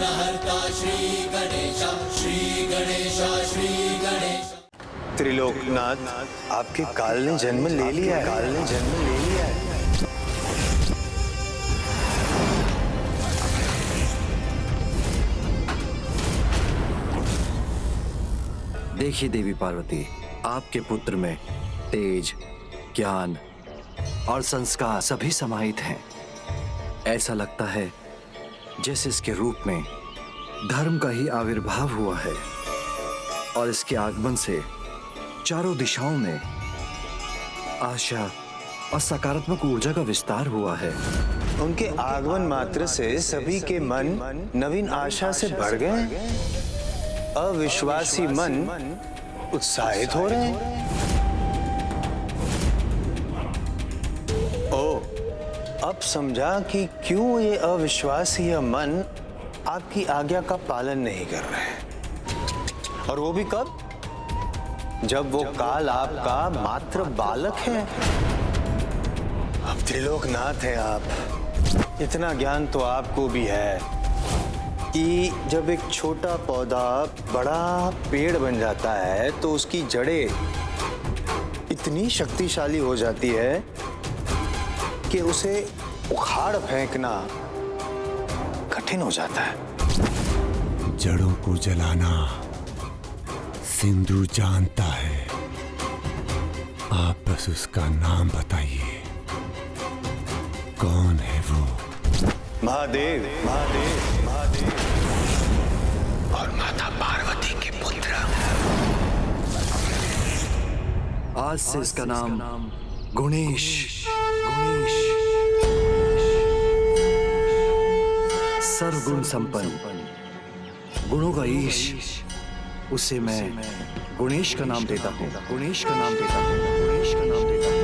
विघ्नहर्ता श्री गणेश, श्री गणेश, श्री गणेश। त्रिलोकनाथ, आपके काल ने जन्म ले लिया है। काल ने जन्म ले लिया है। देखिए देवी पार्वती, आपके पुत्र में तेज, ज्ञान और संस्कार सभी समाहित हैं। ऐसा लगता है जैसे इसके रूप में धर्म का ही आविर्भाव हुआ है और इसके आगमन से चारों दिशाओं में आशा और सकारात्मक ऊर्जा का विस्तार हुआ है। उनके आगमन मात्र से सभी के मन नवीन आशा से भर गए। अविश्वासी मन उत्साहित हो रहे हैं। अब समझा कि क्यों ये अविश्वासी मन आपकी आज्ञा का पालन नहीं कर रहे। और वो भी कब? जब वो काल आपका मात्र बालक है। अब त्रिलोकनाथ हैं आप। इतना ज्ञान तो आपको भी है कि जब एक छोटा पौधा बड़ा पेड़ बन जाता है तो उसकी जड़ें इतनी शक्तिशाली हो जाती है कि उसे उखाड़ फेंकना कठिन हो जाता है। जड़ों को जलाना सिंधु जानता है। आप बस उसका नाम बताइए, कौन है वो? महादेव, महादेव, महादेव और माता पार्वती के पुत्र। आज से इसका नाम गुणेश। गुणेश सर्वगुण संपन्न, गुणों का ईश, उसे मैं गुणेश का नाम देता हूँ। गुणेश का नाम देता हूँ। गुणेश का नाम देता हूँ।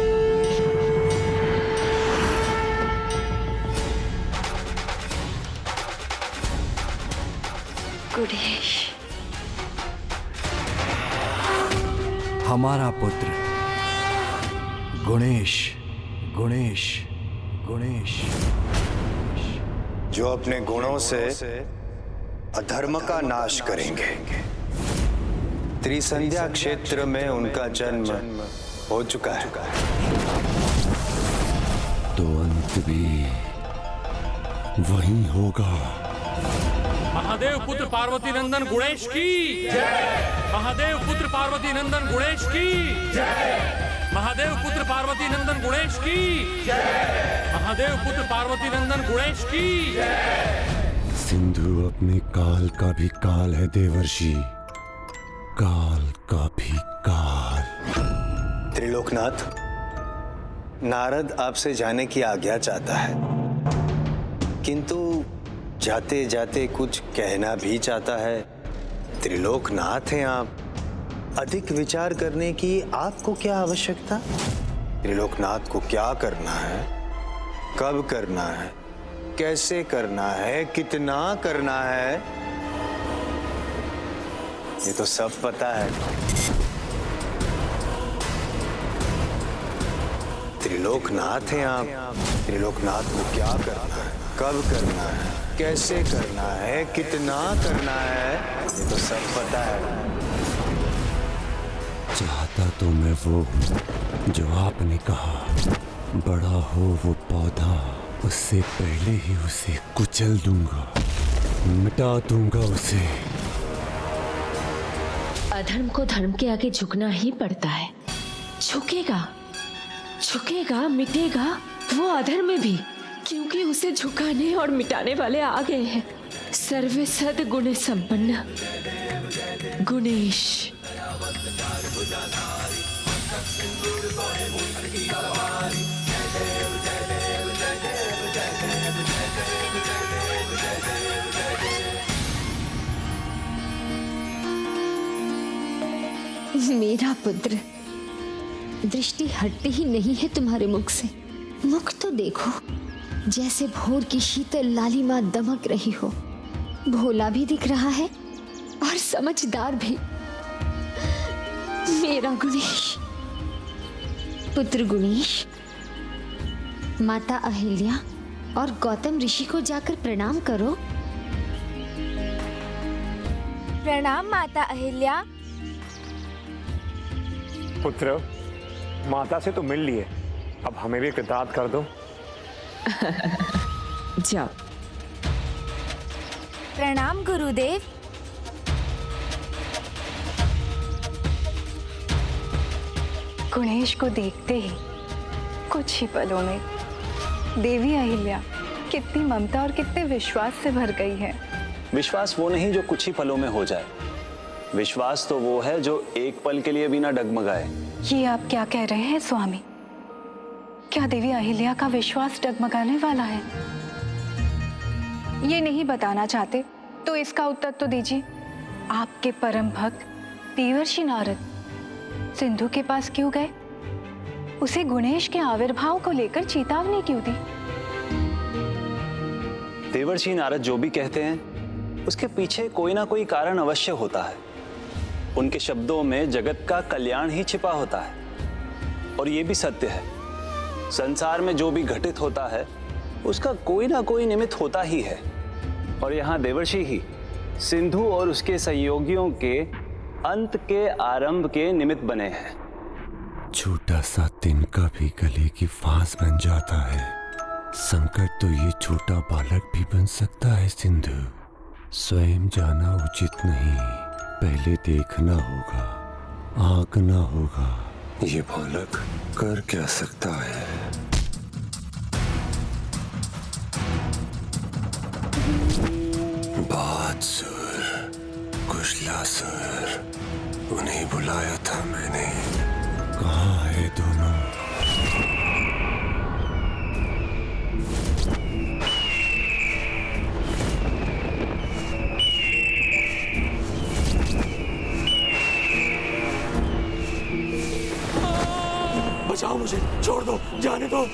गुणेश, हमारा पुत्र गुणेश, गुणेश, गुणेश, जो अपने गुणों से अधर्म का नाश करेंगे। त्रिसंध्या क्षेत्र में उनका जन्म हो चुका है। तो अंत भी वही होगा। महादेव पुत्र पार्वती नंदन गुणेश की जय। महादेव पुत्र पार्वती नंदन गुणेश की जय। महादेव पुत्र पार्वती नंदन गुणेश की जय। महादेव पुत्र पार्वती नंदन गुणेश की जय। सिंधु अपने काल का भी काल है देवर्षि, काल का भी काल। त्रिलोकनाथ, नारद आपसे जाने की आज्ञा चाहता है, किंतु जाते जाते कुछ कहना भी चाहता है। त्रिलोकनाथ हैं आप, अधिक विचार करने की आपको क्या आवश्यकता? त्रिलोकनाथ को क्या करना है, कब करना है, कैसे करना है, कितना करना है, ये तो सब पता है। त्रिलोकनाथ हैं आप, त्रिलोकनाथ को क्या करना है, कब करना है, कैसे करना है, कितना करना है, ये तो सब पता है। चाहता तो मैं वो हूँ जो आपने कहा, बड़ा हो वो पौधा, उससे पहले ही उसे कुचल दूंगा, मिटा दूंगा उसे। अधर्म को धर्म के आगे झुकना ही पड़ता है। झुकेगा, झुकेगा, मिटेगा वो अधर्म में भी, क्योंकि उसे झुकाने और मिटाने वाले आ गए हैं। सर्वे सद गुण संपन्न गुणेश। मेरा पुत्र, दृष्टि हटती ही नहीं है तुम्हारे मुख से। मुख तो देखो, जैसे भोर की शीतल लालिमा दमक रही हो। भोला भी दिख रहा है और समझदार भी। मेरा गुणेश, पुत्र गुणेश, माता अहिल्या और गौतम ऋषि को जाकर प्रणाम करो। प्रणाम माता अहिल्या। पुत्र, माता से तो मिल लिए, अब हमें भी कृतार्थ कर दो। जाओ। प्रणाम गुरुदेव। गुणेश को देखते ही कुछ ही पलों में देवी अहिल्या कितनी ममता और कितने विश्वास से भर गई है। विश्वास वो नहीं जो कुछ ही पलों में हो जाए, विश्वास तो वो है जो एक पल के लिए भी ना डगमगाए। ये आप क्या कह रहे हैं स्वामी? क्या देवी अहिल्या का विश्वास डगमगाने वाला है? ये नहीं बताना चाहते तो इसका उत्तर तो दीजिए। आपके परम भक्त देवर्षि नारद सिंधु के पास क्यों गए? उसे गुणेश के आविर्भाव को लेकर चेतावनी क्यों दी? देवर्षि नारद जो भी कहते हैं उसके पीछे कोई ना कोई कारण अवश्य होता है। उनके शब्दों में जगत का कल्याण ही छिपा होता है। और ये भी सत्य है, संसार में जो भी घटित होता है उसका कोई ना कोई निमित्त होता ही है। और यहाँ देवर्षि ही सिंधु और उसके सहयोगियों के अंत के आरंभ के निमित्त बने हैं। छोटा सा तिनका भी गले की फांस बन जाता है। संकट तो ये छोटा बालक भी बन सकता है सिंधु। स्वयं जाना उचित नहीं, पहले देखना होगा, आंकना होगा। ये बालक कर क्या सकता है? बहादुर, कुशलासुर, उन्हें बुलाया था मैंने। कहाँ है दोनों? बचाओ मुझे, छोड़ दो, जाने दो।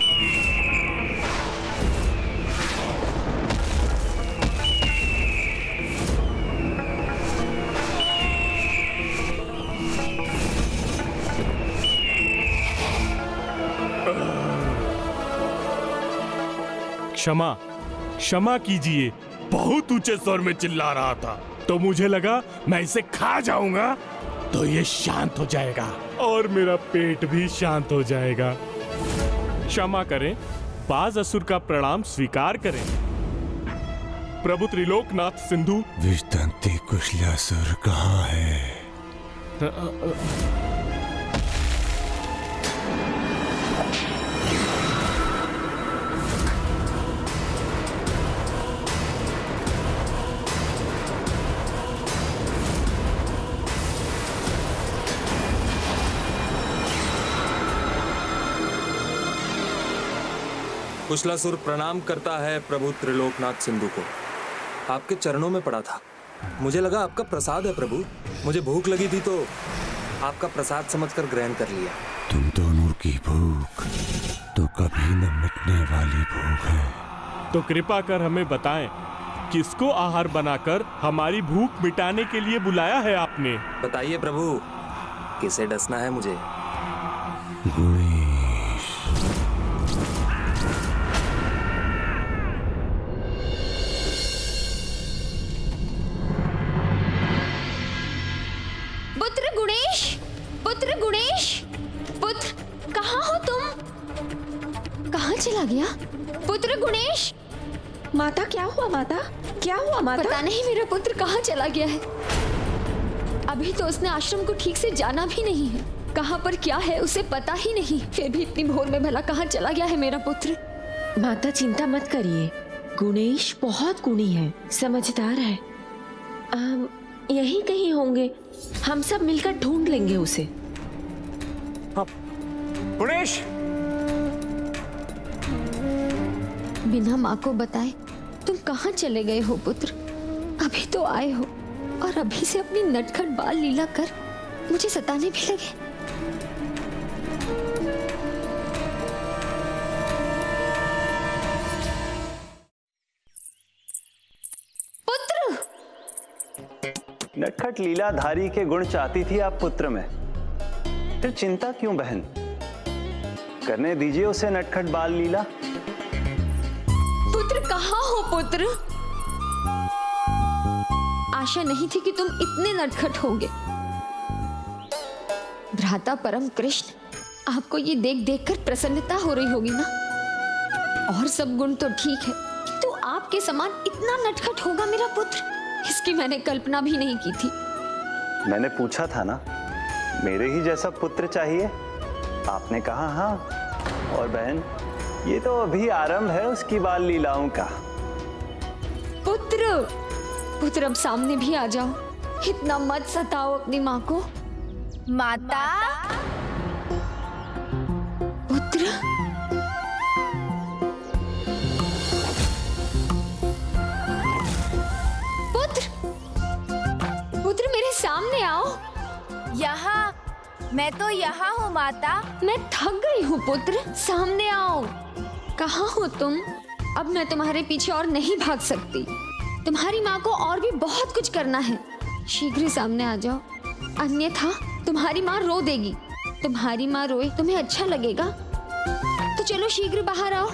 क्षमा क्षमा कीजिए, बहुत ऊंचे स्वर में चिल्ला रहा था तो मुझे लगा मैं इसे खा जाऊंगा तो ये शांत हो जाएगा और मेरा पेट भी शांत हो जाएगा। क्षमा करें, बाज असुर का प्रणाम स्वीकार करें। प्रभु त्रिलोकनाथ सिंधु। विषदंती कुशलासुर कहाँ है? कुशलासुर प्रणाम करता है प्रभु त्रिलोकनाथ सिंधु को। आपके चरणों में पड़ा था, मुझे लगा आपका प्रसाद है प्रभु। मुझे भूख लगी थी तो आपका प्रसाद समझकर ग्रहण कर लिया। तुम दोनों की भूख तो कभी न मिटने वाली भूख है। तो कृपा कर हमें बताएं, किसको आहार बनाकर हमारी भूख मिटाने के लिए बुलाया है आपने? बताइए प्रभु, किसे डसना है मुझे? पुत्र गुणेश, पुत्र कहाँ हो तुम? कहाँ चला गया पुत्र गुणेश? माता क्या हुआ? माता क्या हुआ? माता पता नहीं मेरा पुत्र कहाँ चला गया है। अभी तो उसने आश्रम को ठीक से जाना भी नहीं है। कहाँ पर क्या है उसे पता ही नहीं। फिर भी इतनी भोर में भला कहाँ चला गया है मेरा पुत्र? माता चिंता मत करिए, गुणेश बहुत गुणी है, समझदार है। यहीं कहीं होंगे, हम सब मिलकर ढूंढ लेंगे उसे। गुणेश! बिना माँ को बताए तुम कहाँ चले गए हो पुत्र? अभी तो आए हो और अभी से अपनी नटखट बाल लीला कर मुझे सताने भी लगे। नटखट लीलाधारी के गुण चाहती थी आप पुत्र में, फिर चिंता क्यों बहन? करने दीजिए उसे नटखट बाल लीला। पुत्र कहाँ हो पुत्र? आशा नहीं थी कि तुम इतने नटखट होगे। भ्राता परम कृष्ण, आपको ये देख देख कर प्रसन्नता हो रही होगी ना। और सब गुण तो ठीक है, किंतु आपके समान इतना नटखट होगा मेरा पुत्र, इसकी मैंने कल्पना भी नहीं की थी। मैंने पूछा था ना, मेरे ही जैसा पुत्र चाहिए? आपने कहा हाँ। और बहन, ये तो अभी आरंभ है उसकी बाल लीलाओं का। पुत्र, पुत्र अब सामने भी आ जाओ, इतना मत सताओ अपनी माँ को। माता। पुत्र, पुत्र, पुत्र मेरे सामने आओ। यहाँ, मैं तो यहाँ हूँ माता। मैं थक गई हूँ पुत्र, सामने आओ। कहाँ हो तुम? अब मैं तुम्हारे पीछे और नहीं भाग सकती। तुम्हारी माँ को और भी बहुत कुछ करना है, शीघ्र ही सामने आ जाओ, अन्यथा तुम्हारी माँ रो देगी। तुम्हारी माँ रोए तुम्हें अच्छा लगेगा? तो चलो शीघ्र बाहर आओ।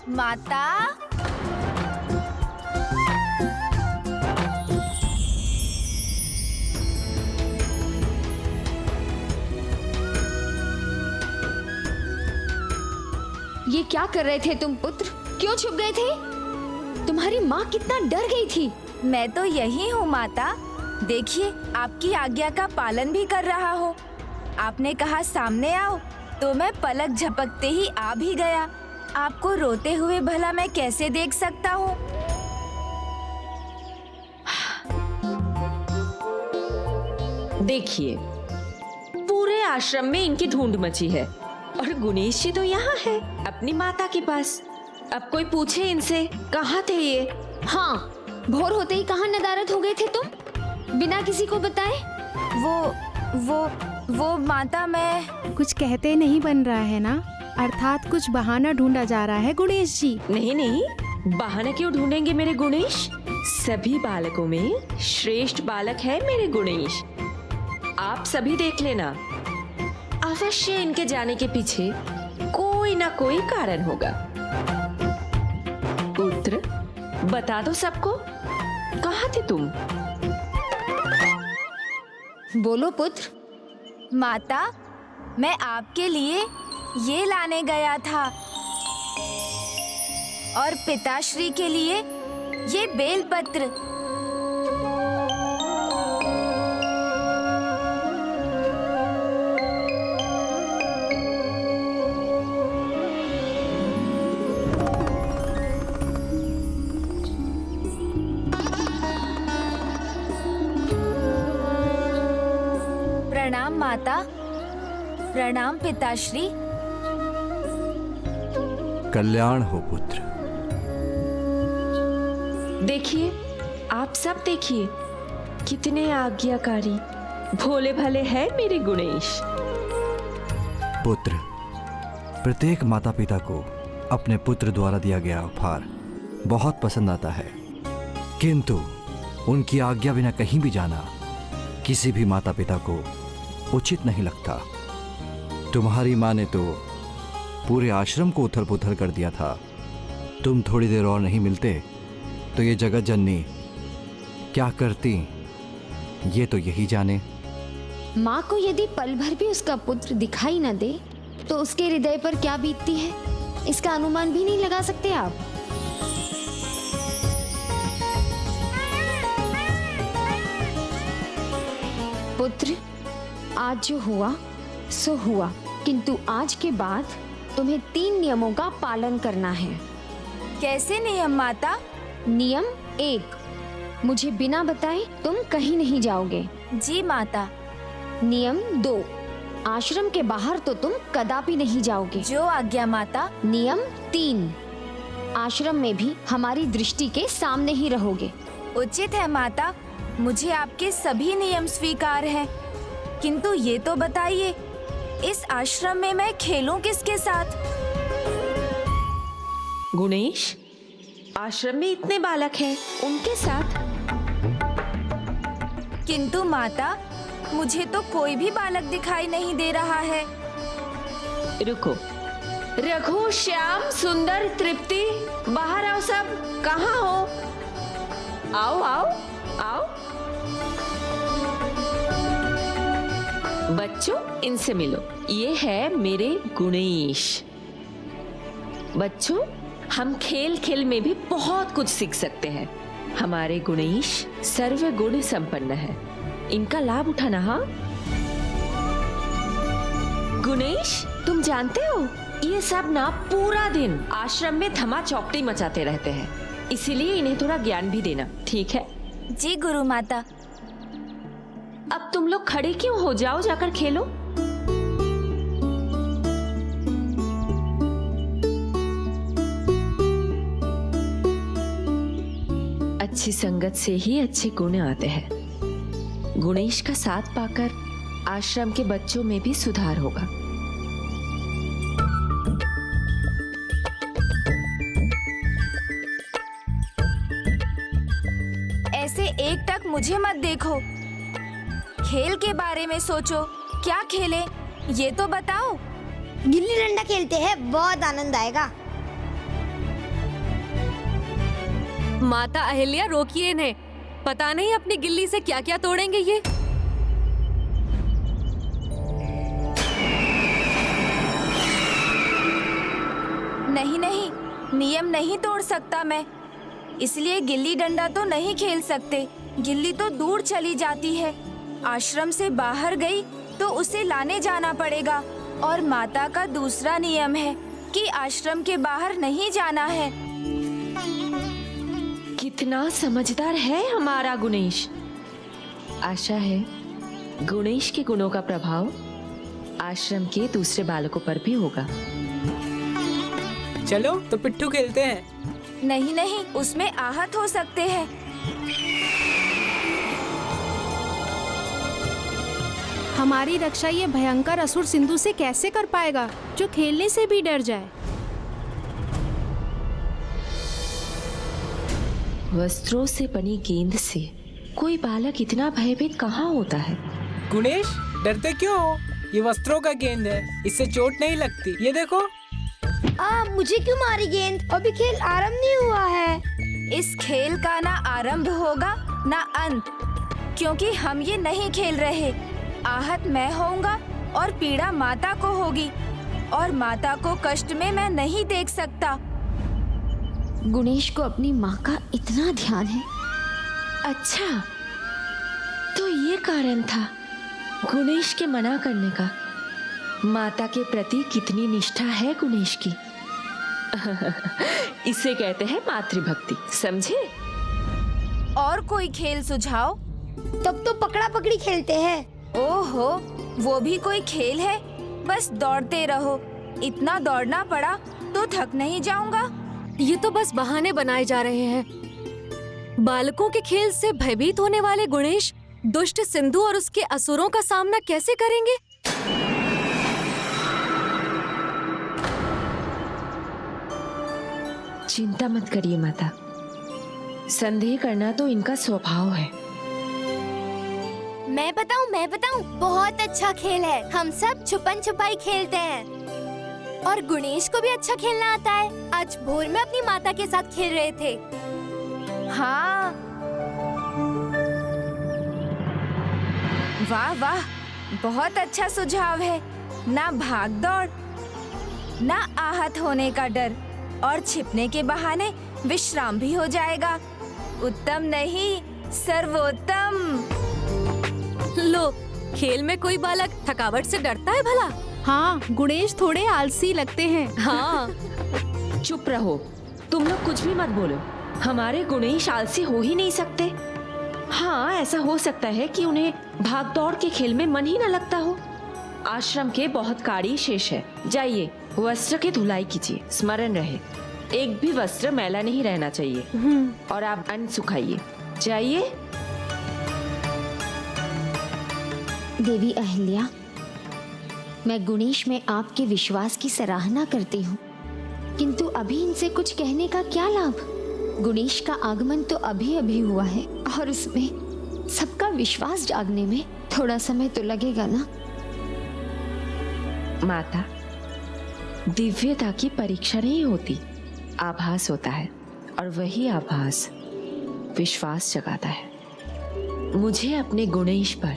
माता। ये क्या कर रहे थे तुम पुत्र? क्यों छुप गए थे? तुम्हारी माँ कितना डर गई थी। मैं तो यही हूँ माता। देखिए, आपकी आज्ञा का पालन भी कर रहा हो। आपने कहा सामने आओ, तो मैं पलक झपकते ही आ भी गया। आपको रोते हुए भला मैं कैसे देख सकता हूँ? देखिए, पूरे आश्रम में इनकी धुंध मची है और गुणेश जी तो यहाँ है अपनी माता के पास। अब कोई पूछे इनसे कहाँ थे ये? हाँ, भोर होते ही कहाँ नदारद हो गए थे तुम, बिना किसी को बताए? वो माता, मैं कुछ कहते नहीं बन रहा है ना, अर्थात कुछ बहाना ढूंढा जा रहा है गुणेश जी। नहीं नहीं, बहाना क्यों ढूंढेंगे मेरे गुणेश? सभी बालकों में श्रेष्ठ बालक है मेरे गुणेश। आप सभी देख लेना, अवश्य इनके जाने के पीछे कोई ना कोई कारण होगा। पुत्र, बता दो सबको, कहाँ थे तुम? बोलो पुत्र। माता, मैं आपके लिए ये लाने गया था और पिताश्री के लिए ये बेलपत्र। प्रणाम माता, प्रणाम पिताश्री। कल्याण हो पुत्र। देखिए, आप सब देखिए, कितने आज्ञाकारी भोले भले हैं मेरे गुणेश। पुत्र, प्रत्येक माता पिता को अपने पुत्र द्वारा दिया गया उपहार बहुत पसंद आता है, किंतु उनकी आज्ञा बिना कहीं भी जाना किसी भी माता पिता को उचित नहीं लगता। तुम्हारी माँ ने तो पूरे आश्रम को उथल पुथल कर दिया था। तुम थोड़ी देर और नहीं मिलते तो ये जगत जननी क्या करती, ये तो यही जाने। माँ को यदि पल भर भी उसका पुत्र दिखाई न दे तो उसके हृदय पर क्या बीतती है, इसका अनुमान भी नहीं लगा सकते आप। पुत्र, आज जो हुआ सो हुआ, किंतु आज के बाद तुम्हें 3 नियमों का पालन करना है। कैसे नियम माता? नियम 1, मुझे बिना बताए तुम कहीं नहीं जाओगे। जी माता। नियम 2, आश्रम के बाहर तो तुम कदापि नहीं जाओगे। जो आज्ञा माता। नियम 3, आश्रम में भी हमारी दृष्टि के सामने ही रहोगे। उचित है माता, मुझे आपके सभी नियम स्वीकार हैं, किंतु ये तो बताइए, इस आश्रम में मैं खेलूं किसके साथ? गुणेश, आश्रम में इतने बालक हैं, उनके साथ। किंतु माता, मुझे तो कोई भी बालक दिखाई नहीं दे रहा है। रुको, रघु, श्याम, सुंदर, तृप्ति, बाहर आओ सब। कहाँ हो? आओ आओ। आओ बच्चों, इनसे मिलो। ये है मेरे गुणेश। बच्चों, हम खेल खेल में भी बहुत कुछ सीख सकते हैं। हमारे गुणेश सर्व गुण संपन्न है, इनका लाभ उठाना। हाँ गुणेश, तुम जानते हो ये सब ना पूरा दिन आश्रम में धमा चौकड़ी मचाते रहते हैं, इसीलिए इन्हें थोड़ा ज्ञान भी देना, ठीक है? जी गुरु माता। अब तुम लोग खड़े क्यों हो, जाओ जाकर खेलो। अच्छी संगत से ही अच्छे गुण आते हैं। गुणेश का साथ पाकर आश्रम के बच्चों में भी सुधार होगा। ऐसे एकटक मुझे मत देखो, खेल के बारे में सोचो। क्या खेलें ये तो बताओ। गिल्ली डंडा खेलते हैं, बहुत आनंद आएगा। माता अहिल्या, रोकिए इन्हें, पता नहीं अपनी गिल्ली से क्या क्या तोड़ेंगे ये। नहीं नहीं, नियम नहीं तोड़ सकता मैं, इसलिए गिल्ली डंडा तो नहीं खेल सकते। गिल्ली तो दूर चली जाती है, आश्रम से बाहर गई तो उसे लाने जाना पड़ेगा। और माता का दूसरा नियम है कि आश्रम के बाहर नहीं जाना है। कितना समझदार है हमारा गुणेश। आशा है गुणेश के गुणों का प्रभाव आश्रम के दूसरे बालकों पर भी होगा। चलो तो पिट्ठू खेलते हैं। नहीं नहीं, उसमें आहत हो सकते हैं। हमारी रक्षा ये भयंकर असुर सिंधु से कैसे कर पाएगा, जो खेलने से भी डर जाए। वस्त्रों से बनी गेंद से कोई बालक इतना भयभीत कहाँ होता है? गुणेश, डरते क्यों हो? ये वस्त्रों का गेंद है, इससे चोट नहीं लगती। ये देखो। मुझे क्यों मारी गेंद? अभी खेल आरंभ नहीं हुआ है। इस खेल का ना आरंभ होगा ना अंत, क्योंकि हम ये नहीं खेल रहे। आहत मैं होऊंगा और पीड़ा माता को होगी, और माता को कष्ट में मैं नहीं देख सकता। गुणेश को अपनी माँ का इतना ध्यान है। अच्छा, तो ये कारण था गुणेश के मना करने का। माता के प्रति कितनी निष्ठा है गुणेश की। इसे कहते हैं मातृभक्ति, समझे? और कोई खेल सुझाओ? तब तो पकड़ा पकड़ी खेलते हैं। ओहो, वो भी कोई खेल है? बस दौड़ते रहो। इतना दौड़ना पड़ा तो थक नहीं जाऊंगा? ये तो बस बहाने बनाए जा रहे हैं। बालकों के खेल से भयभीत होने वाले गुणेश दुष्ट सिंधु और उसके असुरों का सामना कैसे करेंगे? चिंता मत करिए माता, संदेह करना तो इनका स्वभाव है। मैं बताऊं, बहुत अच्छा खेल है। हम सब छुपन छुपाई खेलते हैं, और गुणेश को भी अच्छा खेलना आता है। आज भोर में अपनी माता के साथ खेल रहे थे। हाँ, वाह वाह, बहुत अच्छा सुझाव है। ना भाग दौड़, ना आहत होने का डर, और छिपने के बहाने विश्राम भी हो जाएगा। उत्तम नहीं, सर्वोत्तम। लो, खेल में कोई बालक थकावट से डरता है भला? हाँ, गुणेश थोड़े आलसी लगते हैं। हाँ। चुप रहो, तुम लोग कुछ भी मत बोलो। हमारे गुणेश आलसी हो ही नहीं सकते। हाँ, ऐसा हो सकता है कि उन्हें भाग दौड़ के खेल में मन ही न लगता हो। आश्रम के बहुत कार्य शेष है। जाइए, वस्त्र की धुलाई कीजिए। स्मरण रहे, एक भी वस्त्र मैला नहीं रहना चाहिए। और आप अन्न सुखाइए। जाइए। देवी अहिल्या, मैं गुणेश में आपके विश्वास की सराहना करती हूँ, किंतु अभी इनसे कुछ कहने का क्या लाभ? गुणेश का आगमन तो अभी अभी हुआ है, और उसमें सबका विश्वास जागने में थोड़ा समय तो लगेगा ना। माता, दिव्यता की परीक्षा नहीं होती, आभास होता है, और वही आभास विश्वास जगाता है। मुझे अपने गुणेश पर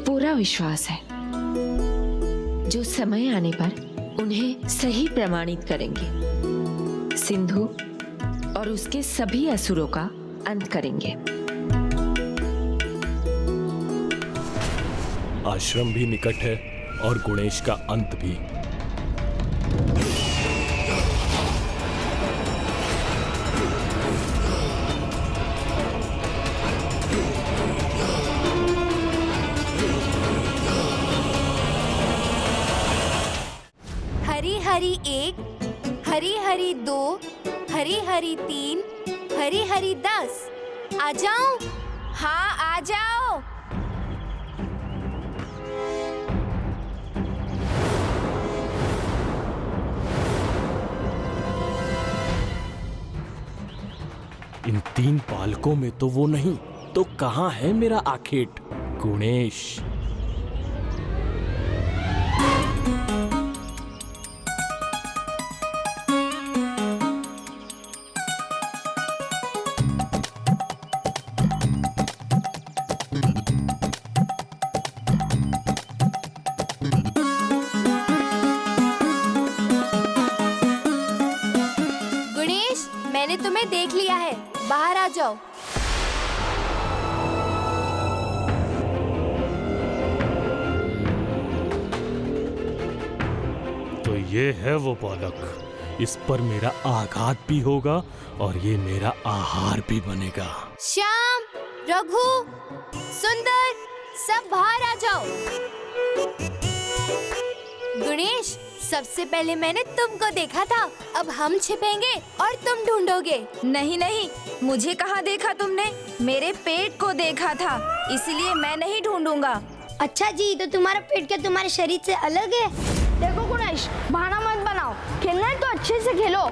पूरा विश्वास है, जो समय आने पर उन्हें सही प्रमाणित करेंगे, सिंधु और उसके सभी असुरों का अंत करेंगे। आश्रम भी निकट है और गुणेश का अंत भी। हरी हरी 1, हरी हरी 2, हरी हरी 3, हरी हरी 10। आ जाओ। हाँ, आ जाओ। इन 3 बालकों में तो वो नहीं, तो कहाँ है मेरा आखेट गुणेश? गुणेश, मैंने तुम्हें देख लिया है, बाहर आ जाओ। तो ये है वो बालक, इस पर मेरा आघात भी होगा और ये मेरा आहार भी बनेगा। श्याम, रघु, सुंदर, सब बाहर आ जाओ। गुणेश, सबसे पहले मैंने तुमको देखा था, अब हम छिपेंगे और तुम ढूंढोगे। नहीं नहीं, मुझे कहाँ देखा तुमने? मेरे पेट को देखा था, इसलिए मैं नहीं ढूंढूंगा। अच्छा जी, तो तुम्हारा पेट क्या तुम्हारे शरीर से अलग है? देखो गुणेश, बहाना मत बनाओ, खेलना है तो अच्छे से खेलो।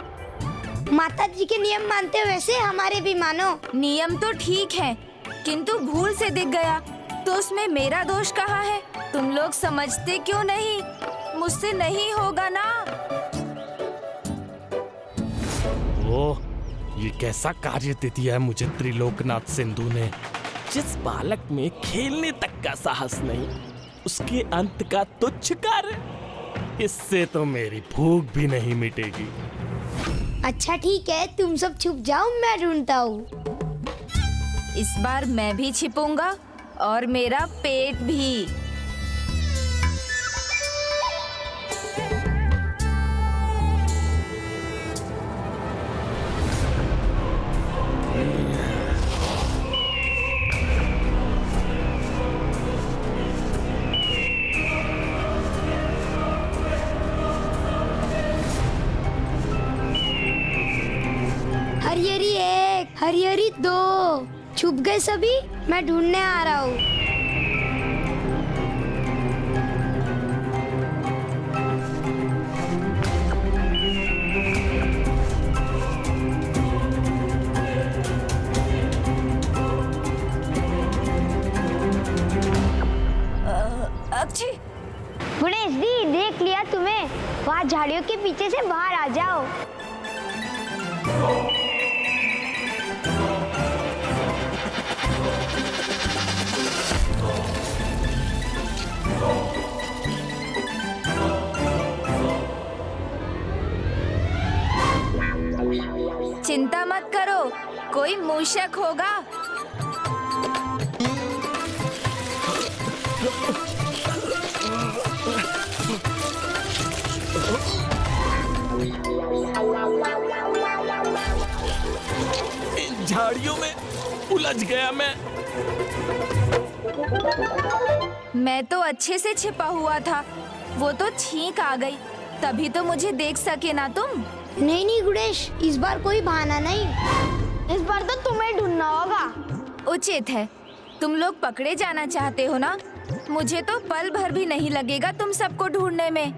माता जी के नियम मानते हो वैसे हमारे भी मानो। नियम तो ठीक है, किंतु भूल से दिख गया तो उसमें मेरा दोष कहाँ है? तुम लोग समझते क्यों नहीं? मुझसे नहीं होगा ना। ओह, ये कैसा कार्य दे दिया है मुझे त्रिलोकनाथ सिंधु ने। जिस बालक में खेलने तक का साहस नहीं, उसके अंत का तुच्छ कार्य, इससे तो मेरी भूख भी नहीं मिटेगी। अच्छा ठीक है, तुम सब छुप जाओ, मैं ढूंढता हूँ। इस बार मैं भी छिपूंगा और मेरा पेट भी। हरिहरी 1, हरिहरी 2, छुप गए सभी, मैं ढूंढने आ रहा हूँ। अक्षय, गुणेश दी, देख लिया तुम्हें, वहाँ झाड़ियों के पीछे से बाहर आ जाओ। चिंता मत करो, कोई मूषक होगा। इन झाड़ियों में उलझ गया मैं तो अच्छे से छिपा हुआ था, वो तो छींक आ गई, तभी तो मुझे देख सके ना तुम। नहीं नहीं गुणेश, इस बार कोई बहाना नहीं, इस बार तो तुम्हें ढूंढना होगा। उचित है, तुम लोग पकड़े जाना चाहते हो ना, मुझे तो पल भर भी नहीं लगेगा तुम सबको ढूंढने में।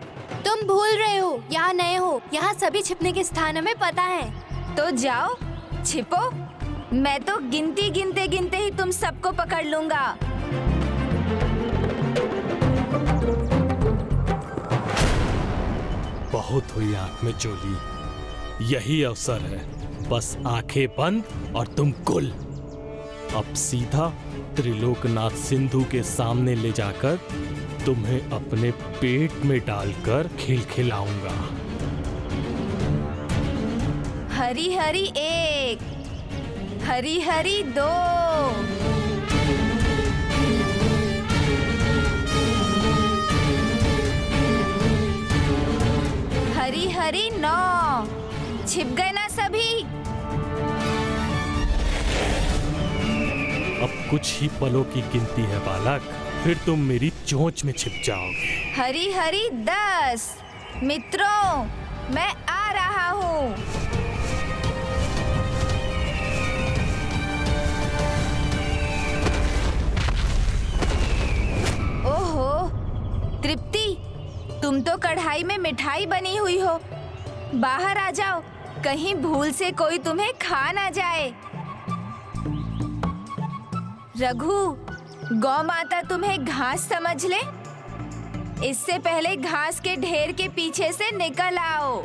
तुम भूल रहे हो, यहाँ नए हो, यहाँ सभी छिपने के स्थान हमें पता है। तो जाओ छिपो, मैं तो गिनती गिनते गिनते ही तुम सबको पकड़ लूंगा। बहुत हुई आंख में चोली, यही अवसर है, बस आंखें बंद और तुम कुल। अब सीधा त्रिलोकनाथ सिंधु के सामने ले जाकर तुम्हें अपने पेट में डालकर खेल खिलाऊंगा। हरी हरी 1, हरी हरी 2, हरी हरी 9। छिप गए ना सभी? अब कुछ ही पलों की गिनती है बालक, फिर तुम मेरी चोंच में छिप जाओगे। हरी हरी 10। मित्रों, मैं आ रहा हूँ। ओहो, तृप्ति, तुम तो कढ़ाई में मिठाई बनी हुई हो। बाहर आ जाओ, कहीं भूल से कोई तुम्हें खा ना जाए। रघु, गौ माता तुम्हें घास समझ ले, इससे पहले घास के ढेर के पीछे से निकल आओ।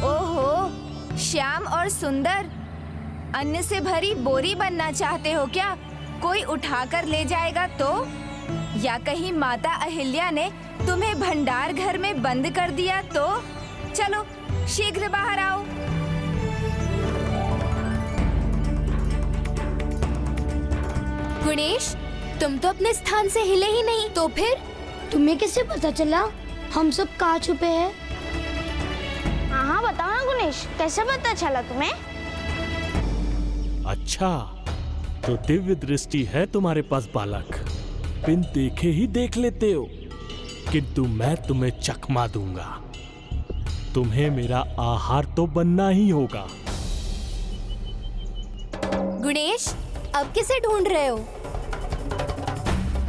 ओहो, श्याम और सुंदर, अन्न से भरी बोरी बनना चाहते हो क्या? कोई उठाकर ले जाएगा तो? या कहीं माता अहिल्या ने तुम्हें भंडार घर में बंद कर दिया तो? चलो शीघ्र बाहर आओ। गणेश, तुम तो अपने स्थान से हिले ही नहीं, तो फिर? तुम्हें कैसे पता चला हम सब कहाँ छुपे हैं? हाँ बताओ ना गणेश, कैसे पता चला तुम्हें? अच्छा, तो दिव्य दृष्टि है तुम्हारे पास बालक, बिन देखे ही देख लेते हो। किंतु मैं तुम्हें चकमा दूंगा, तुम्हें मेरा आहार तो बनना ही होगा। गणेश, अब किसे ढूंढ रहे हो?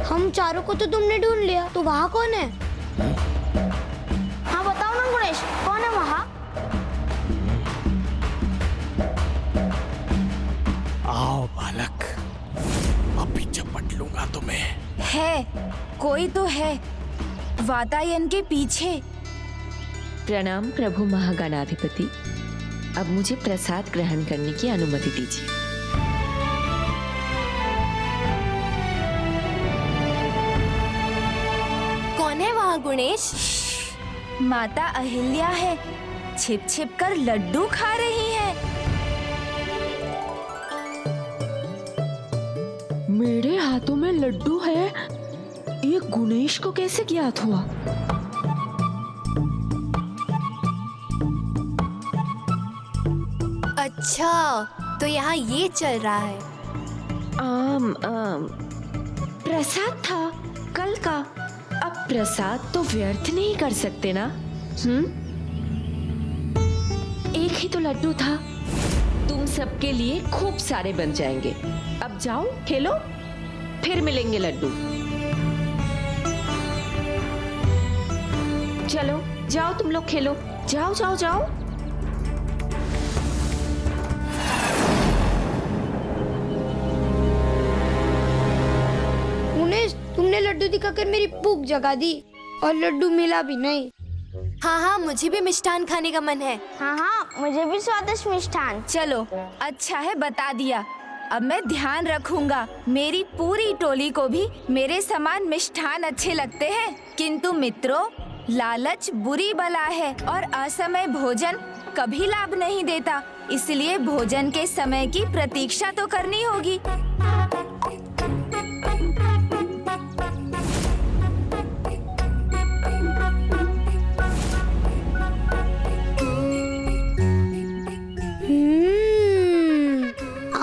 हम चारों को तो तुमने ढूंढ लिया, तो वहाँ कौन है? हाँ बताओ ना गणेश, कौन है वहाँ? आओ बालक, अभी झपट लूंगा तुम्हें। है, कोई तो है, वातायन के पीछे। प्रणाम प्रभु महागणाधिपति, अब मुझे प्रसाद ग्रहण करने की अनुमति दीजिए। कौन है वहाँ गणेश? माता अहिल्या है, छिप छिप कर लड्डू खा रही है। मेरे हाथों में लड्डू है, ये गुणेश को कैसे ज्ञात हुआ? अच्छा, तो यहाँ ये चल रहा है। प्रसाद था कल का, अब प्रसाद तो व्यर्थ नहीं कर सकते ना? एक ही तो लड्डू था, तुम सबके लिए खूब सारे बन जाएंगे। अब जाओ खेलो, फिर मिलेंगे लड्डू। चलो जाओ तुम लोग खेलो, जाओ जाओ जाओ। उन्हें तुमने लड्डू दिखाकर मेरी भूख जगा दी और लड्डू मिला भी नहीं। हाँ हाँ, मुझे भी मिष्ठान खाने का मन है। हाँ हाँ, मुझे भी स्वादिष्ट मिष्ठान। चलो, अच्छा है बता दिया, अब मैं ध्यान रखूंगा। मेरी पूरी टोली को भी मेरे समान मिष्ठान अच्छे लगते हैं, किंतु मित्रों, लालच बुरी बला है और असमय भोजन कभी लाभ नहीं देता, इसलिए भोजन के समय की प्रतीक्षा तो करनी होगी।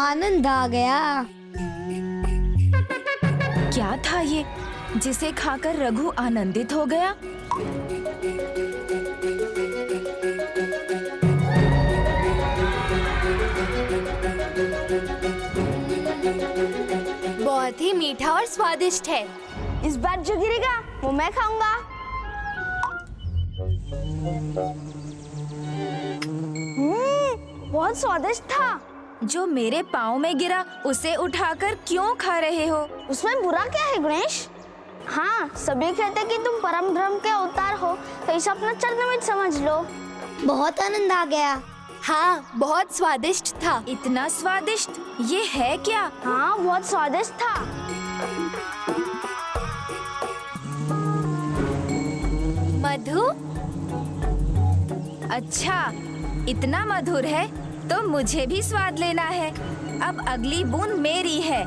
आनंद आ गया। क्या था ये जिसे खाकर रघु आनंदित हो गया? बहुत ही मीठा और स्वादिष्ट है। इस बार जो गिरेगा वो मैं खाऊंगा। बहुत स्वादिष्ट था। जो मेरे पाँव में गिरा उसे उठाकर क्यों खा रहे हो? उसमें बुरा क्या है गणेश? हाँ, सभी कहते कि तुम परम ब्रह्म के अवतार हो, तो इसे अपना चरणों में समझ लो। बहुत आनंद आ गया। हाँ, बहुत स्वादिष्ट था। इतना स्वादिष्ट? ये है क्या? हाँ, बहुत स्वादिष्ट था। मधु? अच्छा, इतना मधुर है तो मुझे भी स्वाद लेना है। अब अगली बूंद मेरी है।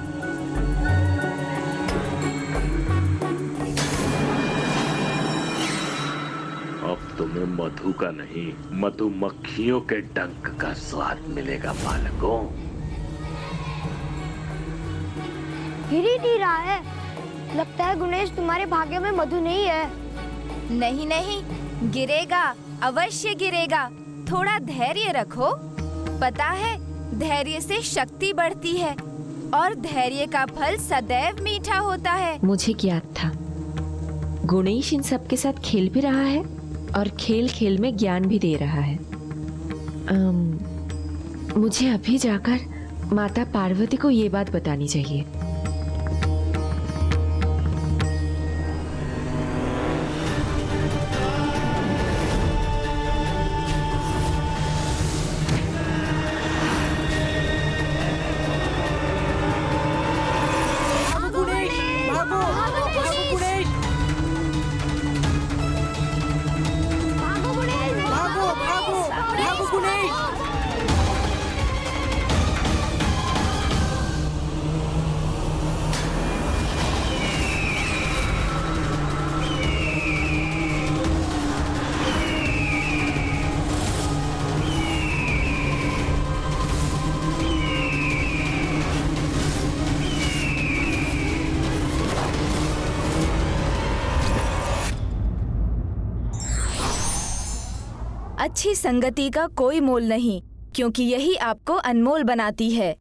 अब तुम्हें मधु का नहीं, मधुमक्खियों के डंक का स्वाद मिलेगा बालकों। गिर ही नहीं रहा है। लगता है गणेश तुम्हारे भाग्य में मधु नहीं है। नहीं नहीं, गिरेगा, अवश्य गिरेगा। थोड़ा धैर्य रखो। पता है, धैर्य से शक्ति बढ़ती है और धैर्य का फल सदैव मीठा होता है। मुझे ज्ञात था गणेश इन सब के साथ खेल भी रहा है और खेल खेल में ज्ञान भी दे रहा है। मुझे अभी जाकर माता पार्वती को ये बात बतानी चाहिए। अच्छी संगति का कोई मोल नहीं, क्योंकि यही आपको अनमोल बनाती है।